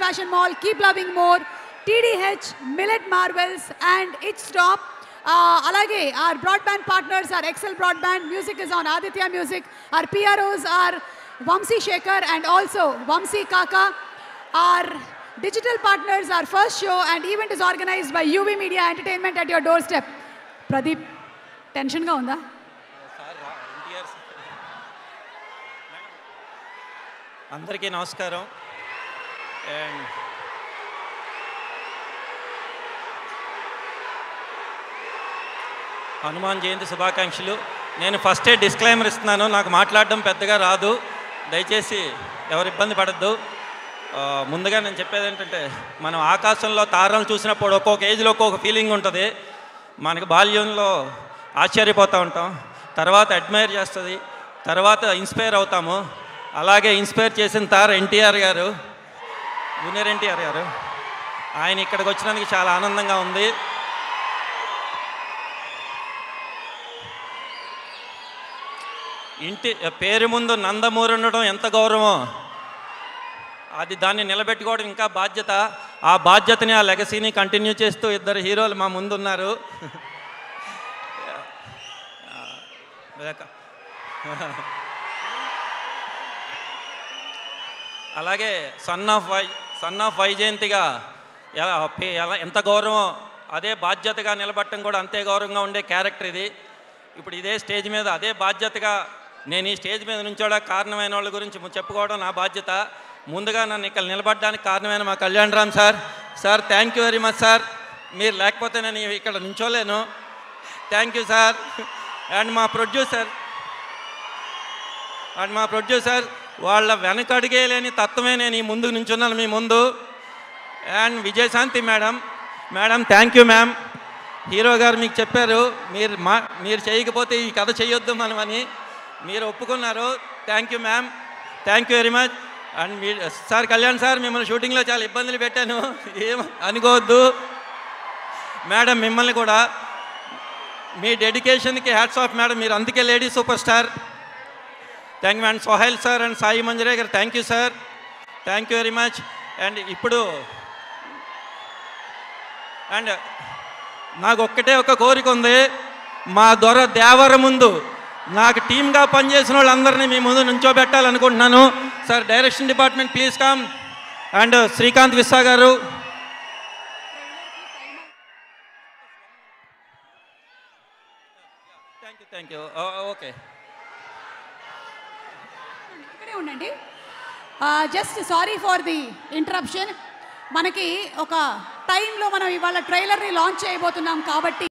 Fashion Mall, Keep Loving More, TDH, Millet Marvels, and It's Stop. Alage, our broadband partners are Excel Broadband, music is on Aditya Music, our PROs are Vamsi Shekhar and also Vamsi Kaka. Our digital partners are First Show, and event is organized by UV Media Entertainment at your doorstep. Pradeep, tension ga unda? అందరికీ నమస్కారం. And Hanuman Jayanti శుభాకాంక్షలు. నేను ఫస్టే disclaimer ఇస్తున్నాను, నాకు మాట్లాడడం పెద్దగా రాదు, దయచేసి ఎవరు ఇబ్బంది పడద్దు. ముందుగా నేను చెప్పేది ఏంటంటే, మనం ఆకాశంలో తారలను చూసినప్పుడు ఒక్కొక్క ఏజ్లో ఒక్కొక్క ఫీలింగ్ ఉంటుంది. మనకి బాల్యంలో ఆశ్చర్యపోతూ ఉంటాం, తర్వాత అడ్మైర్ చేస్తుంది, తర్వాత ఇన్స్పైర్ అవుతాము. అలాగే ఇన్స్పైర్ చేసిన తార ఎన్టీఆర్ గారు, జూనియర్ ఎన్టీఆర్ గారు. ఆయన ఇక్కడికి వచ్చినందుకు చాలా ఆనందంగా ఉంది. ఇంటి పేరు ముందు నందమూరి ఉండడం ఎంత గౌరవం, అది దాన్ని నిలబెట్టుకోవడం ఇంకా బాధ్యత. ఆ బాధ్యతని, ఆ లెగసీని కంటిన్యూ చేస్తూ ఇద్దరు హీరోలు మా ముందు ఉన్నారు. అలాగే సన్ ఆఫ్ వైజయంతిగా ఎంత గౌరవం, అదే బాధ్యతగా నిలబడటం కూడా అంతే గౌరవంగా ఉండే క్యారెక్టర్ ఇది. ఇప్పుడు ఇదే స్టేజ్ మీద అదే బాధ్యతగా నేను ఈ స్టేజ్ మీద నుంచోడానికి కారణమైన వాళ్ళ గురించి చెప్పుకోవడం నా బాధ్యత. ముందుగా నన్ను ఇక్కడ నిలబడడానికి కారణమైన మా Kalyan Ram sir thank you very much sir. మీరు లేకపోతే నేను ఇక్కడ నుంచోలేను. Thank you sir. అండ్ మా ప్రొడ్యూసర్ వాళ్ళ వెనకడిగే లేని తత్వమే నేను ఈ ముందుకు నుంచున్నాను మీ ముందు. And Vijayashanti madam thank you ma'am. Hero గారు మీకు చెప్పారు, మీరు చేయకపోతే ఈ కథ చేయొద్దు మనమని, మీరు ఒప్పుకున్నారు. Thank you ma'am, thank you very much. And sir Kalyan sir, మిమ్మల్ని షూటింగ్లో చాలా ఇబ్బందులు పెట్టాను, ఏం అనుకోవద్దు. మేడం మిమ్మల్ని కూడా, మీ డెడికేషన్కి హ్యాట్స్ ఆఫ్ మేడం, మీరు అందుకే lady super star. Thank you. And Sohail sir and Sai మంజరే గారు thank you sir, thank you very much. And ఇప్పుడు నాకు ఒక్కటే ఒక కోరిక ఉంది, మా దొర దేవర ముందు నాకు టీమ్గా పనిచేసిన వాళ్ళందరినీ మీ ముందు నుంచోబెట్టాలనుకుంటున్నాను. Sir direction department please come. And Srikanth Vishwa గారు, థ్యాంక్ యూ. ఓకే, ఇక్కడే ఉండండి. Just sorry for the interruption. మనకి ఒక టైంలో మనం ఇవాళ ట్రైలర్ని లాంచ్ చేయబోతున్నాం కాబట్టి